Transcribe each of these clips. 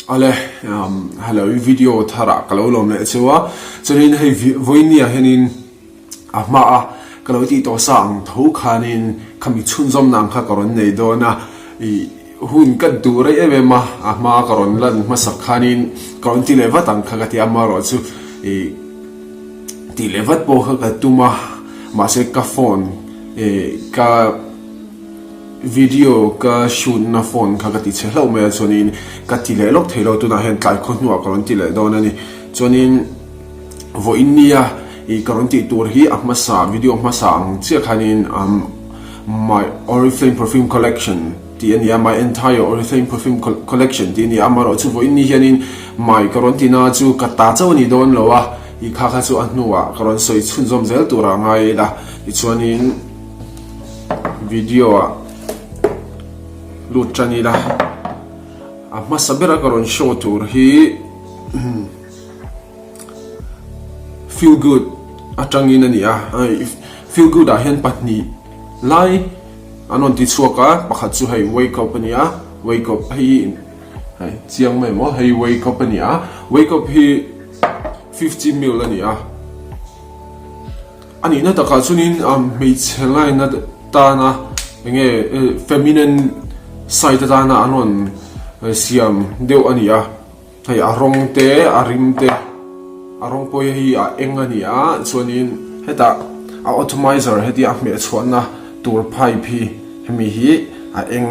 Ale hello video thara kalau lom le chewa chunin hei voinia henin ama kalau ti to sang tho khanin khami chunjom nang kha karon nei dona I hun ka dure evema ama karon lan ma sakhanin karon ti lewa tang kha ti ama ro chu ti levat po kha ka tuma ma se ka phone ka video ka shoot na phone kha ti chelo me chonin ka ti le lok thelo tu na hen kai khon nu karon ti le don ani chonin vo innia I karon ti tur hi ahma sa video ma sa ang che khanin my Oriflame perfume collection ti ania my entire Oriflame perfume collection ti ni amaro chu vo inni hianin my karon ti na chu ka ta chaw ni don lowa I kha kha chu annuwa karon soi chunjom zel tura ngai la I chonin video luchani la amma sabera karon show tour hi feel good atangin ania feel good a hen patni lai anon ti chuaka pakhat chu hei wake up ania wake up hi chiang mai mo hei wake up ania wake up hi 50 mil ania ani na taka chunin mei chelai na ta na nge feminine side ta na anon siam deu ania hei arong te arim te arong poi hi a eng ania chuanin heta a atomizer heti a me chuanna tur pipe hi hemi hi a eng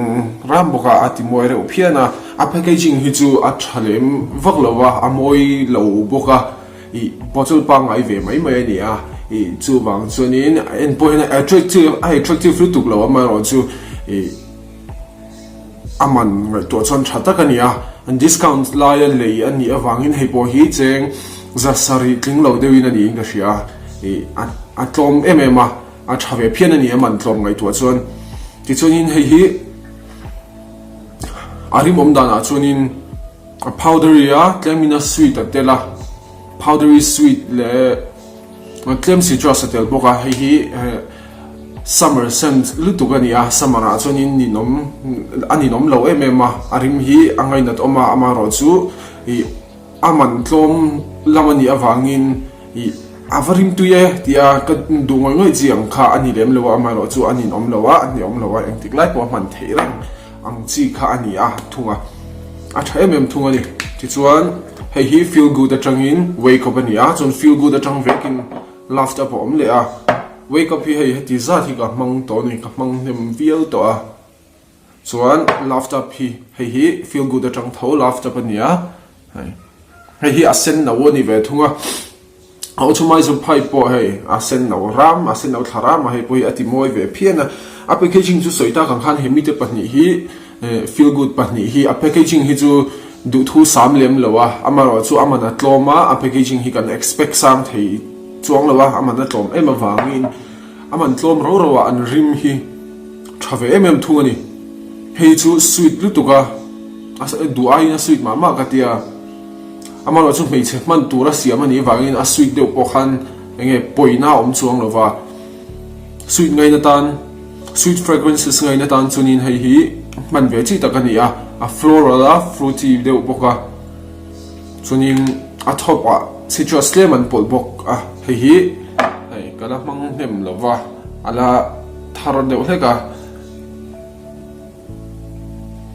ram boka atimoy re uphiana a packaging hi chu a thalem vaklowa amoi lo boka I bottle pang ai ve mai mai ania I chu bang chuanin en point attractive fruit tuklo ma ro chu aman to chon thata kania and discount lion lei ani awangin hei po hi cheng za sari tling lo dewin ani inga sia a tlom emema a thave phian ani man tlom ngai to chuan ti chuanin hei hi arim om dana chuanin a powderia tlemina sweet atela powdery sweet le tlem citrus atel boka hei hi summer scent lutugania samara chuanin ani nom lo emema arim hi angai nat oma amaro chu aman tlom lamani awangin avarim tuye tia ka dungoi ngoi jiang kha ani lem lewa amaro chu ani nom lowa engtik lai po man theirang ang chi kha ani a thunga a thaemem thunga ni ti chuan hei hi feel good atangin wake up ania chon feel good atang vekin laughter po om le a wake up hi hei ti za thi ka mang to ni ka mang nem vial to a chuan laughter hi hei hi feel good atang tho laughter pania hei hi asen na woni ve thunga atomizer pipe po hei asen na ram asen na tharam hei poi ati moi ve phiana a packaging chu soita kan khan hemi te pahni hi feel good pahni hi a packaging hi chu du thu sam lem lowa amaro chu amana tloma a packaging hi kan expect sam thei chuang lowa amana tlom ema wangin aman tlom ro ro an rim hi thave emem thungani hei chu sweet lutuka asa duai na sweet mama katia amaro chu mei che man tura siam ani wangin a sweet de pokhan enge poina om chuang lova sweet ngai na tan sweet fragrances ngai na tan chunin hei hi man ve chi takania a floral a fruity de poka chunin a top a citrus lemon pol bok a hei hi hei kala mang nem lova ala tharon de uleka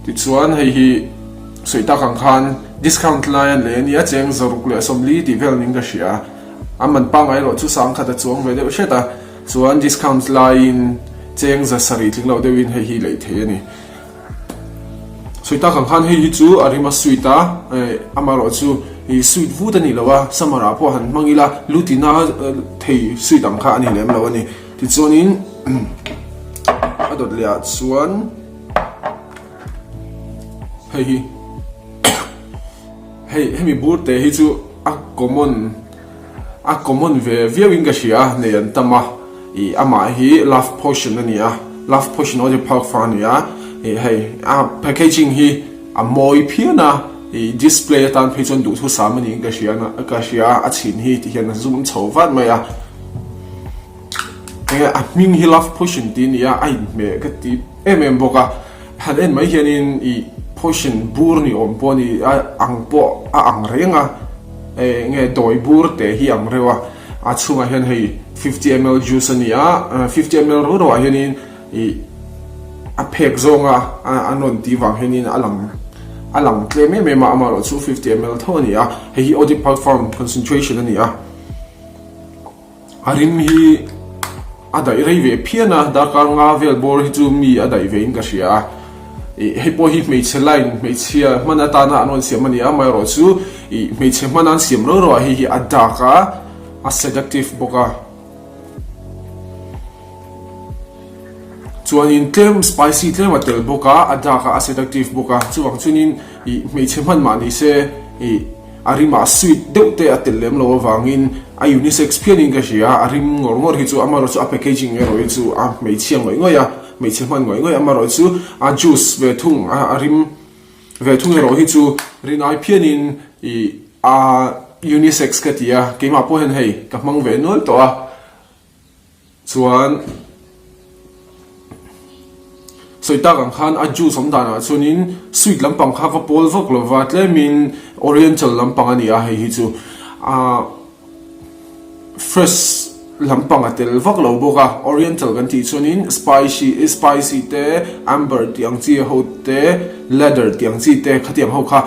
ti chuan hei hi soita kang khan discount line le nia cheng zaruk le somli ti vel ning ka sia aman pangai ro chu sang khata chuang ve de sheta chuan discount line cheng za sari tling lo dewin hei hi le the ani soita kang khan hei hi chu arima suita amaro chu I sweet food ani lawa samara po han mangila lutina thei sweet ang kha ani lem lawa ni ti chuanin adot lia chuan hei hemi burte hi chu a common ve viewing ka sia ne an tama I ama hi love potion ania love potion ode park fania hei a packaging hi a moi phiana display tan phechon du thu samani ka sia a chin hi ti hian zoom chhowan maya a ming hi love potion tin ya ai me ka ti boka han en mai hianin portion bur ni om po ni ang po ang renga nge doi bur te hi ang rewa a chunga hian hei 50 ml juice ania 50 ml ro hianin a phek zonga anon ti wang hianin alang tleme me ma amaro chu 50 ml thonia hei Odipal Farm concentration ania arim hi adai reive phiana dakar nga vel bor hi chu mi adai vein ka sia hei po hi mei chelain mei chia manata na anon siam ania mai ro chu mei che manan siam ro hi adaka a seductive boka chuanin tlem spicy tlem atel boka adaka a seductive boka chuwang chunin mei che man ma ni se arima sweet deute atel lem lo wangin a unisex pianing ka sia arim ngor hi chu amaro chu a packaging ero chu a mei chiang ngoi ngoya mei che man ngoi amaro chu a juice ve thung arim ve thung ero hi chu rinai pianin a unisex ka tia keima po hen hei ka mang ve nol to a chuan soita kang khan a juice som dana chunin sweet lampang kha va pol vok lo wa tle min oriental lampang ani a hei hi chu a fresh lampang atel vok lo boka oriental kan ti chunin spicy te amber tiang chi ho te leather tiang chi te khatiang ho kha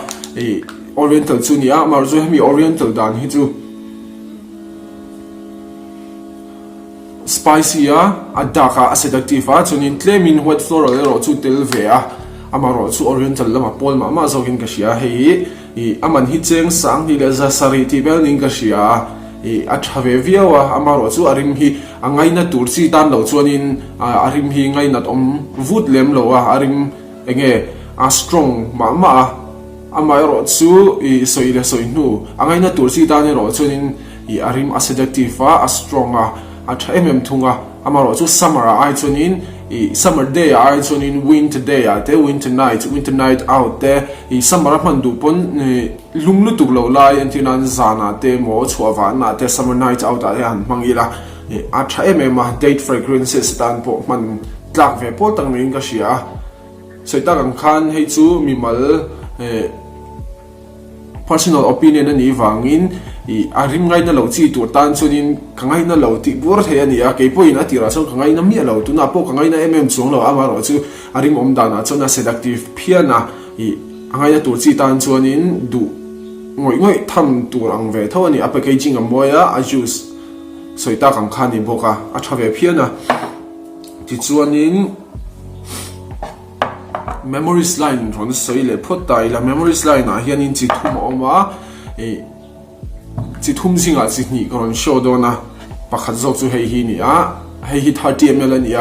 oriental chunia marzo hemi oriental dan hi chu spicy adaka a seductive chunin tlemin white floral ero chu tel ve amaro chu oriental lama pol ma zogin ka sia hei aman hi cheng sang hi le za sari ti bel ning ka sia a thave viawa amaro chu arim hi angai na tur chi tan lo chuanin arim hi ngai nat om vut lem lo arim enge a strong ma amaro chu soile soinu angai na tur chi tan ero chunin arim a seductive a strong a tha thunga amaro chu summer ai chunin summer day ai chunin winter day te winter night out te summer man du pon lunglu tuk lo lai antinan zana te mo chuawa na te summer night out a han mangila a tha ma date fragrances tan po man tlak ve po tang ring ka sia soita kan khan hei chu mimal personal opinion ani wangin arim ngai na lo chi tur tan chunin kangai na lo ti bur the ani a ke poin atira so kangai na mi lo tu na po kangai na chung lo amaro chu arim om dana chona seductive phiana angai na tur chi tan chuanin du ngoi tham tur ang ve thawani a packaging a moya a juice soita kam khani boka a thave phiana ti chuanin memories line ron soile phot tai la memories line a hianin chi thum oma chi thum singa chi ni ron show dona pakhat zok chu hei hi ni hei hi 30 ml ani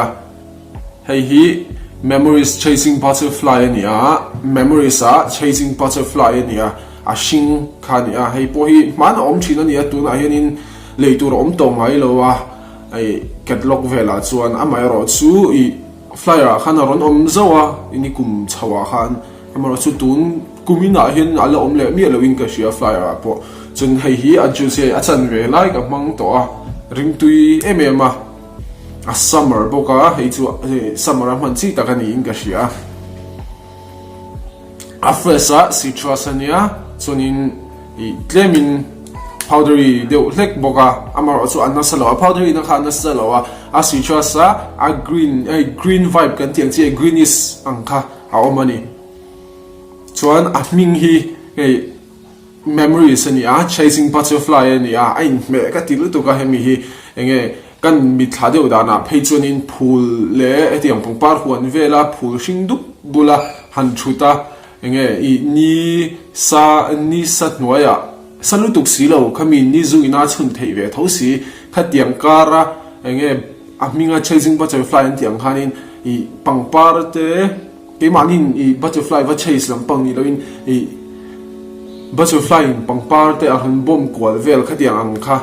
hei hi memories chasing butterfly ani memories chasing butterfly ani a shing khani hei po hi man om thina ni tu na hianin leitur om to mai lo ai catalog vela chuan amai ro chu flyer khana ron om zawa ini kum chawa khan amaro chu tun kumina hian ala om le mi lo in ka sia flyer po chun hei hi a juice a chan ve lai ka mang to ring tui a summer boka hei chu summer man chi takani in ka sia a fresa citrus ania chunin tlemin powdery deu lek boka amaro chu anasalo powdery na khana salo a citrus a green vibe kan tiang chi greenish angkha a omani chuan a ming hi memories ani chasing butterfly ani ain me ka tilu to ka hemi hi enge kan mi thadeu dana phei chuanin phul le etiang pangpar huan vela phul hring dup bula han thuta enge ni sa noya salutuk silo khami ni zu ina chun thei ve thosi khatiang kara enge aminga chasing butterfly an tiang khanin pangpar te ke manin butterfly va chase lam pang ni loin butterfly pangpar te ahan bom kwal vel khatiang ang kha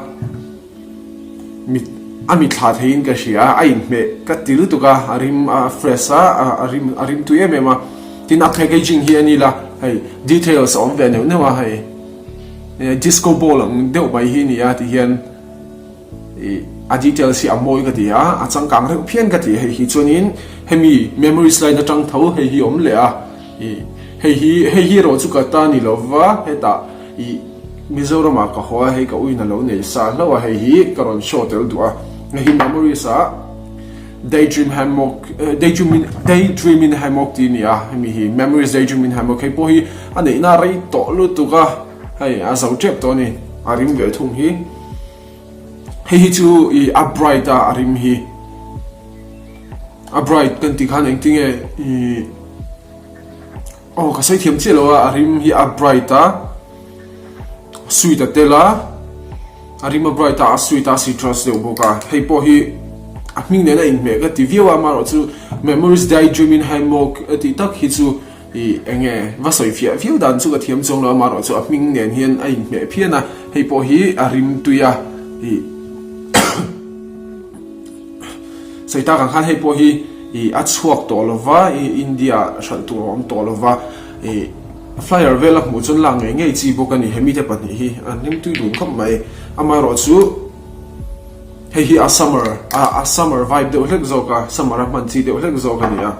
mi ami thla thein ka sia ain me ka tilu to ka arim fresa arim tu ma tin a packaging hi ani la hey details on the no wa hey disco ball ang deu bai hi ni a ti hian a details si amoi ka ti a changkang re phian ka ti hei hi chunin hemi memories line atang tho hei hi om le a hei ro chu ka ta ni lova heta I Mizoram ka hoa hei ka uina lo nei sa lawa hei karon shotel dua hei memories a daydreaming hammock tinia mi hi memories daydreaming hammock hei po hi ane na rei to lu tu ka hei a zo chep to ni arim ve thung hi hei chu I upright a arim hi upright kan ti khan eng tinge oh ka sai thiam che lo a arim hi upright a sweet a tela arim upright a sweet a citrus de boka hei po hi Ming nena in me ka TV wa maro chu memories daydreaming hammock ati tak hi chu I enge vasoi fia dan chu ka thiam chong lo maro chu ming nen hian a in me phiana hei po hi arim tuya I saita kan khan hei po hi I a chuak to lova I India shan tu rom to lova I flyer vela mu chon lang nge chi bo kan ni hemi te pan hi anim tu dun kham mai amaro chu hei a summer vibe de ulek zoka summer man chi de ulek zoka ni a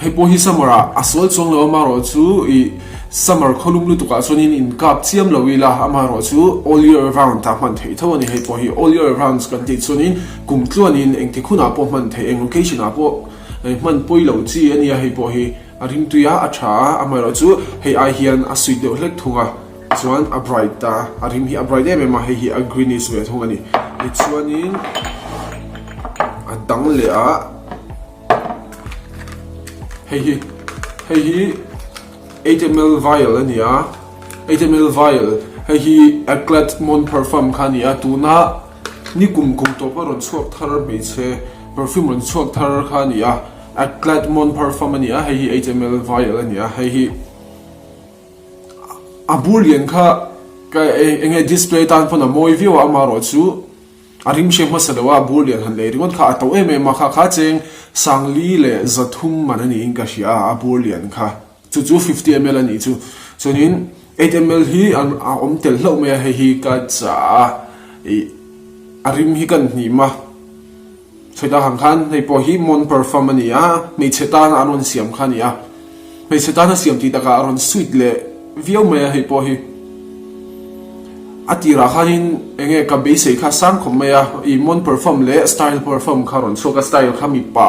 hei po hi summer a sol chong lo maro chu I summer kholum lu tu ka chonin in kap chiam lo wila amaro chu all year round ta man thei tho ni hei po hi all year round kan ti chonin kum tluan in eng ti khuna po man thei eng location a po man poi lo chi ani hei po hi arim tuya a tha amaro chu hei a hian a sui de ulek thunga chuan a bright ta arim hi a bright em ma hei hi a greenish ve thong ani I chuanin a dang le a hei hi 8ml vial ania 8ml vial hei hi Eclat Mon Parfum khania tuna ni kum to paron chuak thar me che perfume ron chuak thar khania Eclat Mon Parfum ania hei hi 8ml vial ania hei hi a boolean kha ka enge display tan phona moi view amaro chu arim she masalawa boolean han le ringot kha to em ma kha cheng sangli le zathum manani inga shia a boolean kha chu 50ml ani chu chonin 8ml hi an a omtel hlo me hi ka cha arim hi kan ni ma choida hang khan nei po hi Mon Parfum ania me chetan anon siam khania me chetan siam ti taka aron sweet le viau me hei po hi atira khanin enge ka base kha sang khom me I Mon Parfum le style perfume kharon so ka style khami pa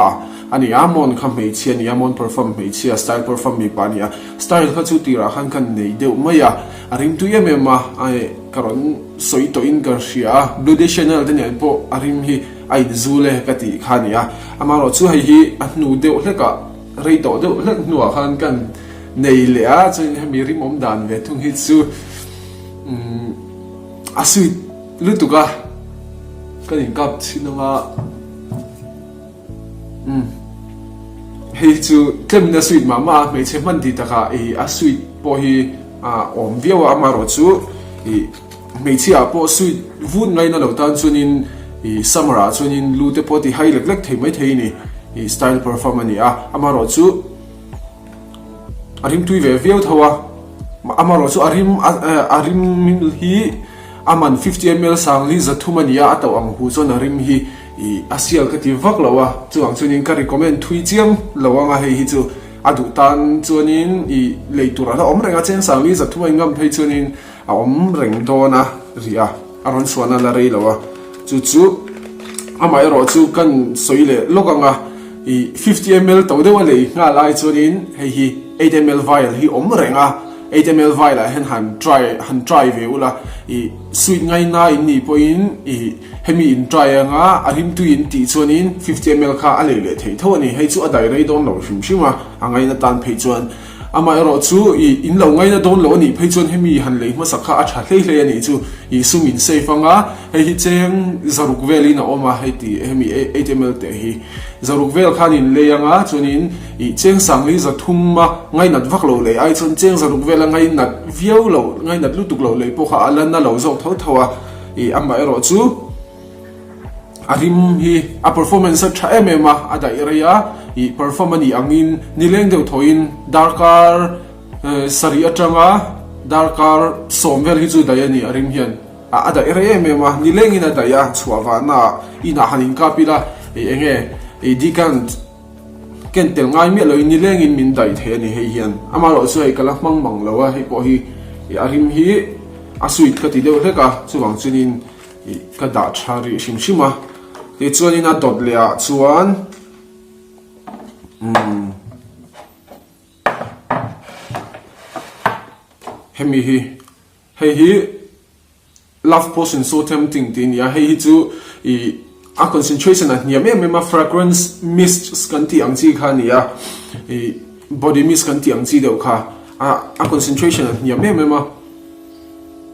ani amon kham me chi ani Mon Parfum me chi style perfume me pa ni style kha chu tira khan kan nei deu maya arim tu ye me ma ai karon soi to in garcia blue de chanel de ne po arim hi ai zule ka ti khania amaro chu hei hi anu deu hleka rei to deu hlek nuwa khan kan nei le a chen hemi rim om dan ve thung hi chu asui lutuka kanin kap chinanga hei chu tlem na sweet mama me che man di taka asui po hi om viawa amaro chu me chi a po sweet vun ngai na lo tan chunin summer a chunin lu te po ti hai lek lek thei mai thei ni style perform ani amaro chu arim tui ve viau thawa amaro chu arim hi aman 50ml sangli zathumania ataw ang hu chon arim hi asial ka ti vak lawa chuang chunin ka recommend thui chiam lawanga hei hi chu adu tan chunin leitura la omrenga chen sangli zathumai ngam thei chunin a omreng dona ria aron suana la rei lawa chu amai ro chu kan soile lokanga 50ml to de wale nga lai chunin hei hi 8ml vial hi omrenga 8ml vial han try ve ula sweet ngai na in ni point hemi in try nga arim tu in ti chuanin 50ml kha alele thei tho ni hei chu adai rei don lo shima angai na tan phei chuan amai ro chu in lo ngai na don lo ni phei chuan hemi han le ma sakha a tha hlei hlei ani chu sumin safe anga hei cheng zaruk veli na oma hei ti hemi 8ml te hi zaruk vel khanin le anga chunin cheng sangli zathum ma ngai nat vak lo le ai chun cheng zaruk vel ngai nat viau lo ngai nat lutuk lo le po kha alan na lo zo tho thowa amai ro chu arim hi a performance a tha emema ada area performance ni angin nileng deu thoin darkar sari atanga darkar somvel hi chu dayani arim hian ada area emema nileng ina daya chuawa na ina hanin kapila enge dikant ken tel ngai mi lo ni leng in min dai the ni hei hian ama ro chu hei kala mang lo a hei po hi arim hi a suit ka ti deuh hleka chuwang chunin ka da thari shima ti chuanin a dot le a chuan hemi hi hei hi love potion so tempting tin ya hei hi chu a concentration at niya me fragrance mist skanti ang chi kha niya body mist skanti ang chi deuh kha a concentration at niya me ma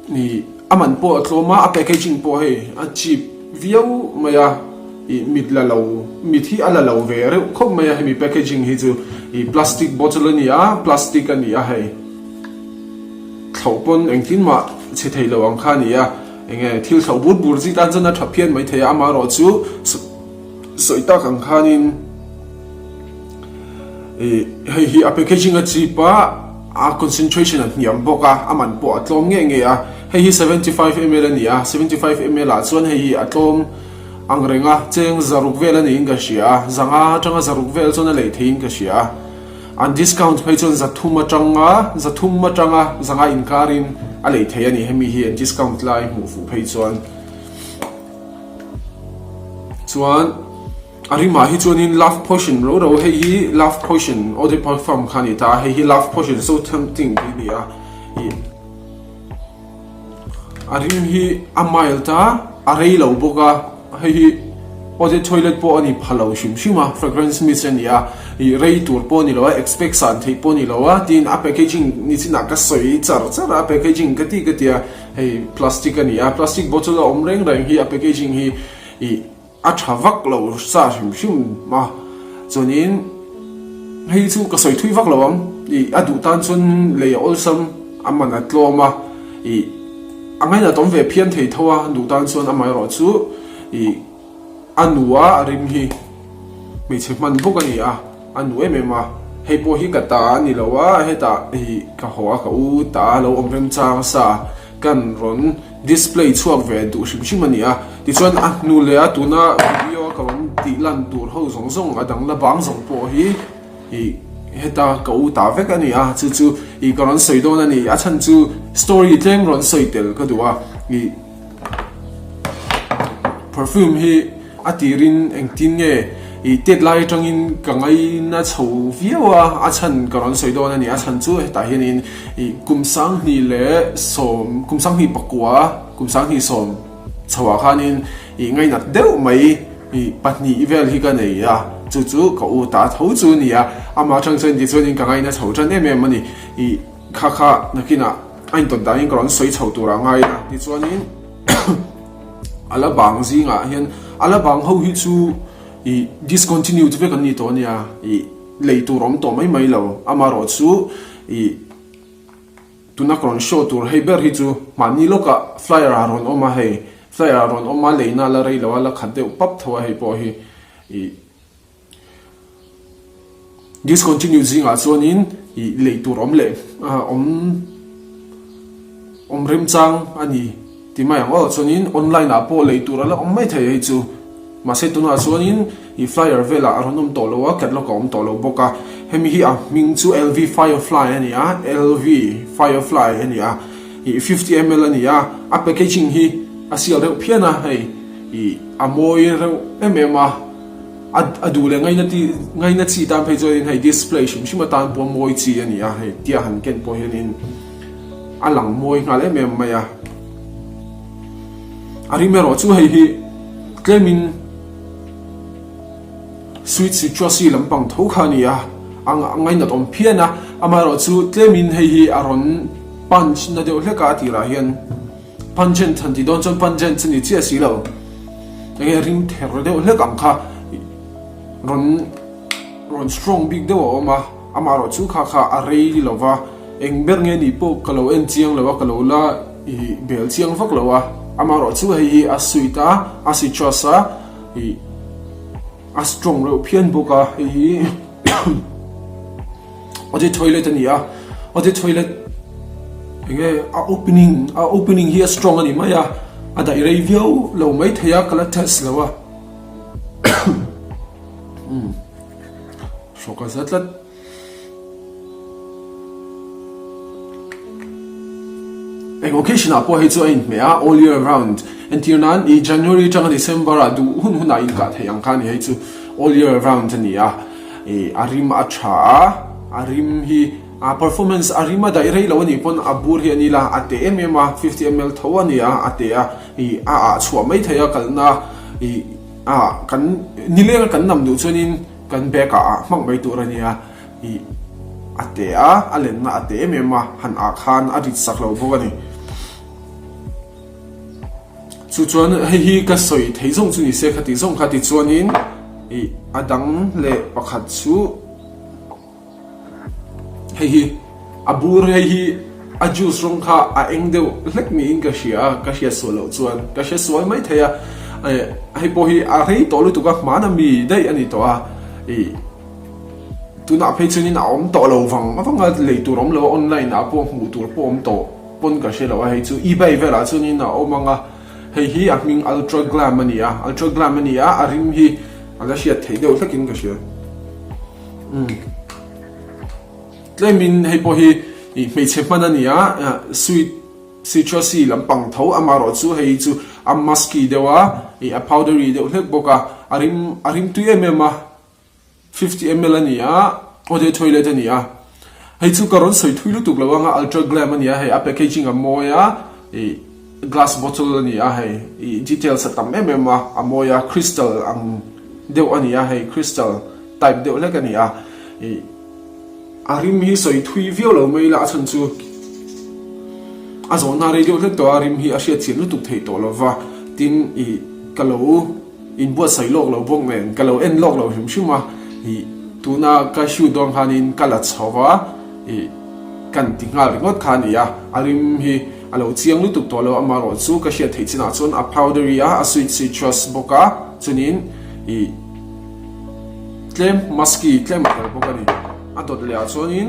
ni aman po atloma a packaging po hei a cheap viau maya mit la lo mit hi ala lo ve re khop maya hemi packaging hi chu plastic bottle niya plastic ania hei thopon engtin ma che thei lo ang kha niya enge thil thau bur bur ji tan chana thapian mai theya ama ro chu soita kang khanin hei hi packaging a cheapa a concentration at niam boka aman po atlom nge a hei hi 75 ml ania 75 ml a chuan hei hi atlom angrenga cheng zaruk vel ani inga sia zanga tanga zaruk vel chona lei thein ka sia an discount phei chon zathum matanga zanga inkarin a lei thei ani hemi hi an discount lai mu fu phei chuan arima hi chuanin love potion ro hei hi love potion ode perform khani ta hei hi love potion so tempting ni a arim hi amail ta arei lo boka hei hi ode toilet po ani phalo shima fragrance mist ania rei tur po ni lo expect san thei po ni lo tin a packaging ni china ka soi char a packaging kati hei plastic ania plastic bottle omreng rang hi a packaging hi a thawak lo sa shim ma chonin hei chu ka soi thui wak lo am adu tan chun le olsam amana tloma angai na tom ve phian thei thowa du tan chun amai ro chu anua arim hi mi chman bukani anu emema hei po hi kata ni lowa heta hi ka hoa ka u ta lo omrem chang sa kan ron display chuak ve du shimania ti chuan anu le tuna video ka wan ti lan tur ho zong adang la bang zong po hi heta ka u ta vek ani chu ka ron soi don ani a chan chu story tleng ron soi tel ka duwa perfume hi atirin engtin nge deadline tangin kangai na chho viawa a chan karon soidon ani a chan chu ta hianin kumsang ni le som kumsang hi pakwa kumsang hi som chawa khanin ngai na deu mai patni ivel hi ka nei ya chu ka u ta tho chu ni ya ama chang chen di chuanin kangai na chho chan em mani kha nakina ain ton da in karon soi chho tura ngai ti chuanin ala bang zi nga hian ala bang ho hi chu discontinued ve kan ni to nia leitur rom to mai lo amaro chu tuna kron show tur heiber hi chu mani loka flyer aron oma hei flyer aron oma leina la rei lawala khadeu pap thawa hei po hi discontinued zinga chuanin leitur om le om rem chang ani timai ang chuanin online a po leitur ala om mai thei hei chu ma se tuna chuanin flyer vela aronom tolowa ketlokom tolo boka hemi hi a ming chu LV Firefly ania LV Firefly ania 50 ml ania a packaging hi a sial reu phiana hei amoi reu emema adu le ngai na chi tam phei join hei display shima tan po moi chi ania hei tia han ken po hianin alang moi ngale mem maya arimero chu hei hi klemin sweet citrusy lampang tho khania angai na tom phiana amaro chu tlemin hei hi aron punch na deu hleka tira hian pungent than ti don chon pungent chini chi asilo nge ring ther deu hlekam kha ron strong big deu oma amaro chu kha arei lova engber nge ni po kalo en chiang lova kalo la bel chiang fak lawa amaro chu hei a suita a citrusy a strong ro phian boka hi ode toilet ania ode toilet nge a opening here strong ani maya ada review lo mai thaya kala test lawa shoka zatlat eng occasion apo he chu in mea all year round and tirnan I January tang December adu hun in ka thayang kan he chu all year round ni a arim acha arim hi performance arima da irei lo ni pon abur hi anila ate emma 50 ml thawani a ate a chua mai thaya kalna kan nile kan nam du chunin kan beka mang mai tur ania ate alen na ate emma han a khan a rit sak lo bawani chu chuan hi ka soi theizong chu ni se khati zong khati chuanin adang le pakhat chu hei abur hei a juice rong kha a engdeu lek mi in ka shia solo chuan ka shia sual mai thaya hei po hi a rei to lu tu ka mana mi dai ani to a tu na phei chunin a om to lo wanga le tu rom lo online a po mu tur po om to pon ka shia lo hei chu eBay vela chunin a omanga hei hi a ming ultra glam ania arim hi ala shia theideu thakin ka shia tlemin hei po hi mei chepman ania sweet citrusy lampang tho amaro chu hei chu a musky dewa a powdery deuh hlek boka arim 2 ml 50 ml ania ode toilet ania hei chu karon soi thuilu tuk lawanga ultra glam ania hei a packaging a moya glass bottle ania hei details atam mma a moya crystal ang deuh ania hei crystal type deuh hlek ania arim hi soi thui viau lo mai la chhan chu azon na radio hlek to arim hi a hria chin lu tuk thei to lova tin kalo in bo sai lok lo bong nen kalo en lok lo him shuma tuna ka shu dong hanin kala chawa kan tingal ngot khania arim hi alo chiang lu tuk to lo amaro chu ka hria thei china chon a powdery a sweet citrus boka chunin tlem musky tlem kal boka ni atot le chuanin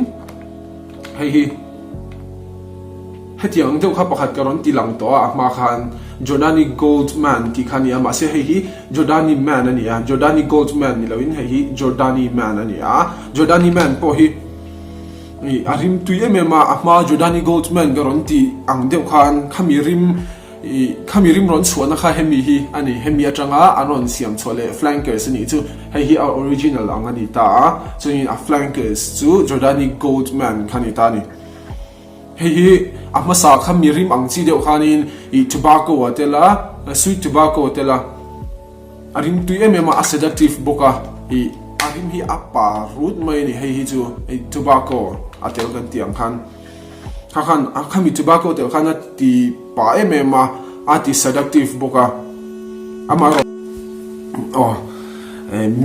hei hetiang deuh kha pakhat karon tilang to a ma khan Jordani Goldman ki khania ma se hei Jordani man ania Jordani Goldman ni loin hei Jordani man ania Jordani man po hi arim tuye mema ma Jordani Goldman karon ti ang deuh khan khamirim ron chuana kha hemi hi ani hemi atanga anon siam chole flankers ni chu hei hi our original angani ta chuin a flankers chu Jordani Goldman khani ta ni hei amasa khamirim angchi deuh khanin tobacco atela sweet tobacco atela arim tu emma a sedative boka arim hi apa root mai ni hei chu tobacco atel kan tiang khan khami tobacco tel khana ti pa emma ati sedative boka amaro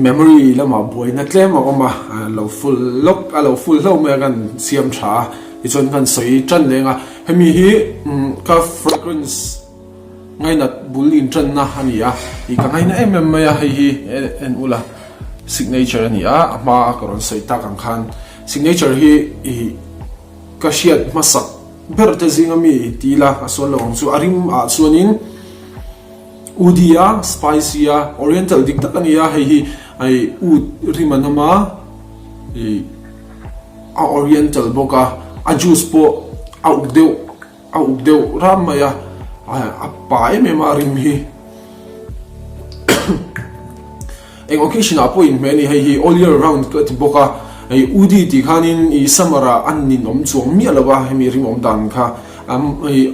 memory lama boy na tlem ma lo full lo me kan siam tha ichon kan soi tran lenga hemi hi ka fragrance ngai na bulin tran na hania ka ngai na emma ya hi en ula signature ania ama karon soi ta kan khan signature hi ka shiat masak berte zingami tila asolong chu arim a chuanin udia spicy oriental diktakania hei ai ud rimanama a oriental boka a juice po a ugdeu ramaya a pai me marim hi eng occasion apo in many hei all year round ka ti boka ai udi ti khanin samara annin om chuang mi alawa hemi rimom dan kha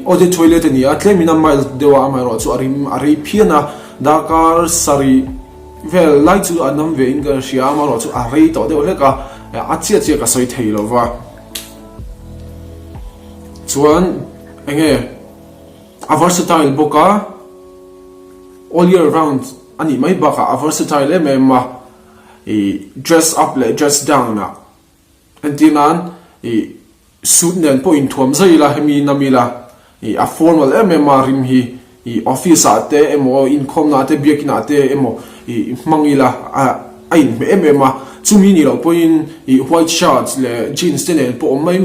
ode toilet ni atlemina mile dewa amaro chu ari phiana dakar sari vel lai chu anam ve inga shia amaro chu ari to de oleka achia ka soi theilova chuan enge a versatile boka all year round ani mai baka a versatile memma dress up le dress down na antinan suit nen po in thom zai la hemi namila a formal MMA rim hi office ate emo income na te biak na te emo mangila a in MMA chumi ni lo po in white shirts le jeans te ne po mai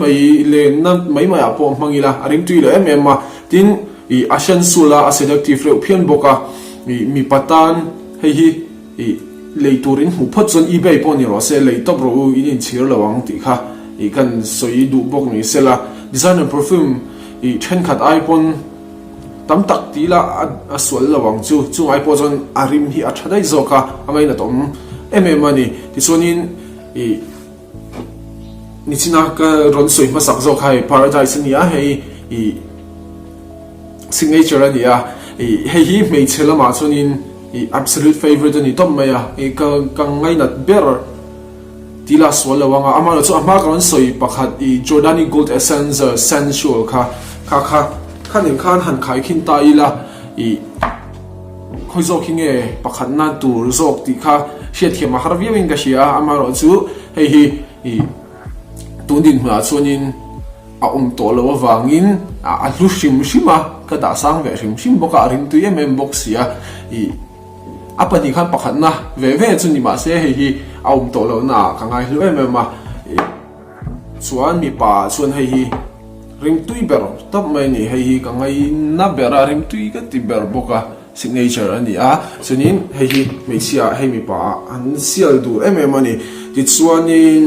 le na mai po mangila arim tu le MMA tin asian sula a seductive re phian boka mi patan hei hi leiturin mu phot chon eBay pon ni ro se leitop ro in chir lawang ti kha I kan soi du bok ni sela designer perfume I then khat iPhone tam tak ti la aswal lawang chu iPhone chon arim hi a thadai zoka angai na tom mani ti sonin I nichina ka ron soi ma sak zoka paradise ni a hei I signature ni a hei hi mei chela ma chonin absolute favorite ni tom maya ka ngai na better tila swala wanga amalo chu ama kan soi pakhat Jordani Gold Essence sensual kha khanin khan han khai khin ta ila khoi zo khinge pakhat na tur zok ti kha hriat thiam har viewing ka hria amalo chu hei hi tundin ma chunin a to lo wangin a lu shima ka da sang ve shim boka rim tu em box ya apani khan pakhat na ve chuni ma se hei a to lo na ka ngai lu ma chuan mi pa chuan hei rim tui ber top mai ni hei ka ngai na bera rim tui ka ti ber boka signature ani a chunin hei meisia hei mi pa an sial du ani ti chuanin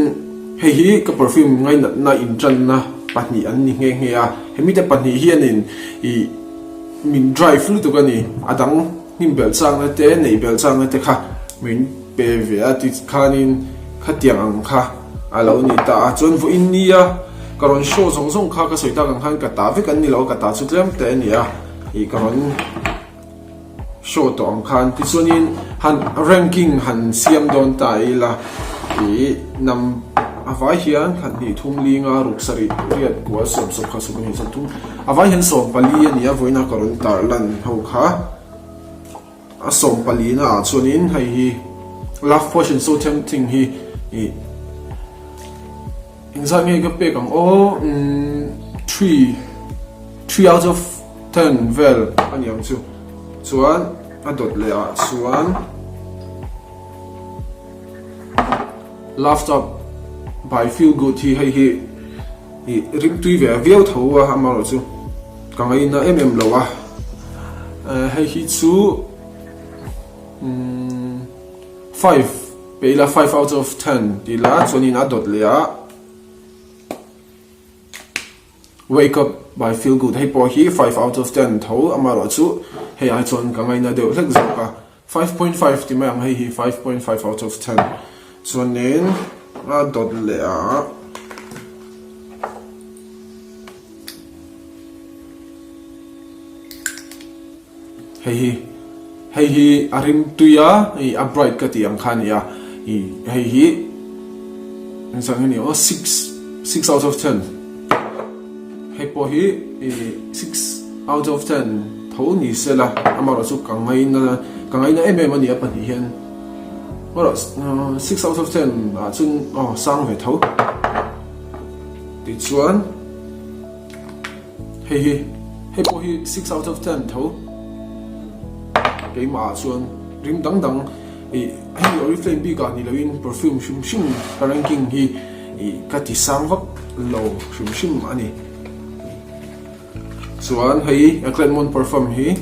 hei ka perfume ngai na in tran na pani an ni nge a hemi te pani hianin min dry flu to ka ni adang nim bel chang na te nei bel chang na te kha min pe ve a ti khanin khatiang kha alo ni ta chon vo in nia karon show zong kha ka soita kan khan ka ta ve kan ni lo ka ta chu tlem te nia karon show to ang khan ti chuanin han ranking han siam don ta ila nam avai hian khan ni thum linga ruksari riat kwa som kha su ni sa tu avai hian som pali ania voina karon tar lan ho kha a som pali na chuanin hei love potion so tempting hi insan nge ka pe kang 3 out of 10 vel aniam chu chuan adot le a chuan laughed up by feel good hi rim tui ve viau tho a amaro chu kangai na lo a hi chu 5 pela 5 out of 10 dila chuanin adot le a wake up by feel good hei po hi 5 out of 10 tho amaro chu hei ai chon kangai na deu hlek zoka 5.5 ti mang hei hi 5.5 out of 10 chuanin adot le a hei hi arim tuya a bright ka ti ang khan ya hei hi sang ni 6 out of 10 hei po hi 6 out of 10 tho ni sela amaro chu kangai na mani a pani hian ora 6 out of 10 chun sang ve tho ti chuan hei po hi 6 out of 10 tho cái mà xuân rim đắng hay Oriflame bi cả ni lawin perfume shim ranking hi ka ti sang vak lo shim ani xuân hay a Clermont perfume hi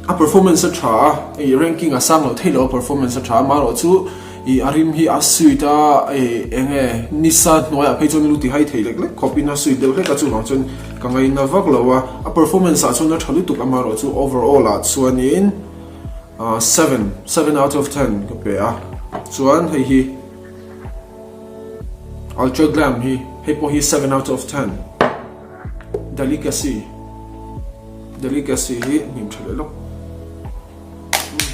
a performance cha ranking a sang lo thelo performance cha ma ro chu arim hi a suita enge Nissan noya phechon lu ti hai theilek le copy na suit deu ka chu long chon kangai na vak lowa a performance a chon na thalu tuk amaro chu overall a chuanin 7 out of 10 ka pe a chuan hi ultra glam hi po hi 7 out of 10 delicacy hi nim thale lo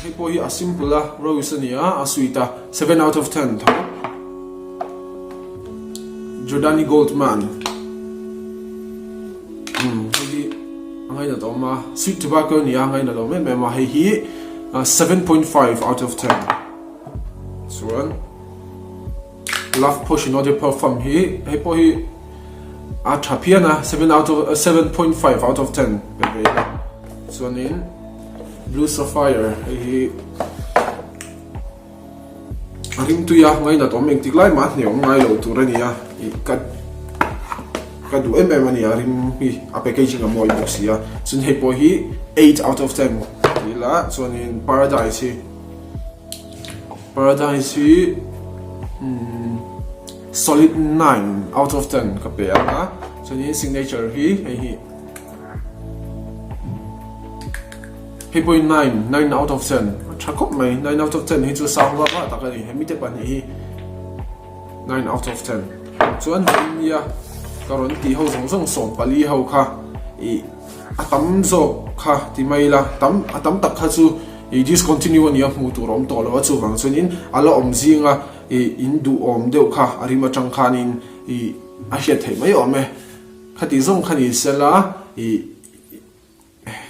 hei po hi a simple a rose ania a suita 7 out of 10 tho Jordani Goldman hei angai na toma sweet tobacco nia angai na lo me ma hei hi 7.5 out of 10 chuan love potion or the perfume hei po hi a thapiana 7.5 out of 10 chuanin Blue Sapphire arim tuya ngai na tom engtik lai ma hneu ngai lo turania ka du mani arim hi a packaging a moi box ya chun hei po hi 8 out of 10 hi la chuanin Paradise hi solid 9 out of 10 ka pe anga chuanin signature hi 8.9 9 out of 10 thakop mai 9 out of 10 hi chu sang wa ka takani hemi te pan hi 9 out of 10 chuan India karon ti ho zong som pali ho kha I atam zo kha ti mai la atam tak kha chu I discontinue ni mu tu rom to lo chu wang chunin ala om zinga indu om deuh kha arima tang khanin a hiat thei mai ome khati zong khani sela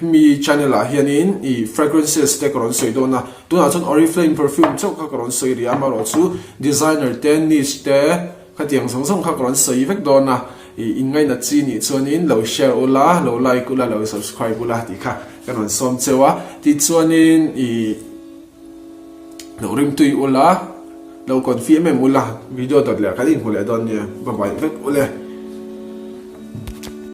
mi channel a hianin fragrances te karon soi dona tuna chon Oriflame perfume chok kha karon soi ri ama ro chu designer te niche te khatiang zong kha karon soi vek dona ingai na chi ni chuanin lo share ula lo like ula lo subscribe ula ti kha karon som chewa ti chuanin lo rim tui ula lo confirm ula video dot le kalin hule don ne bye bye vek ule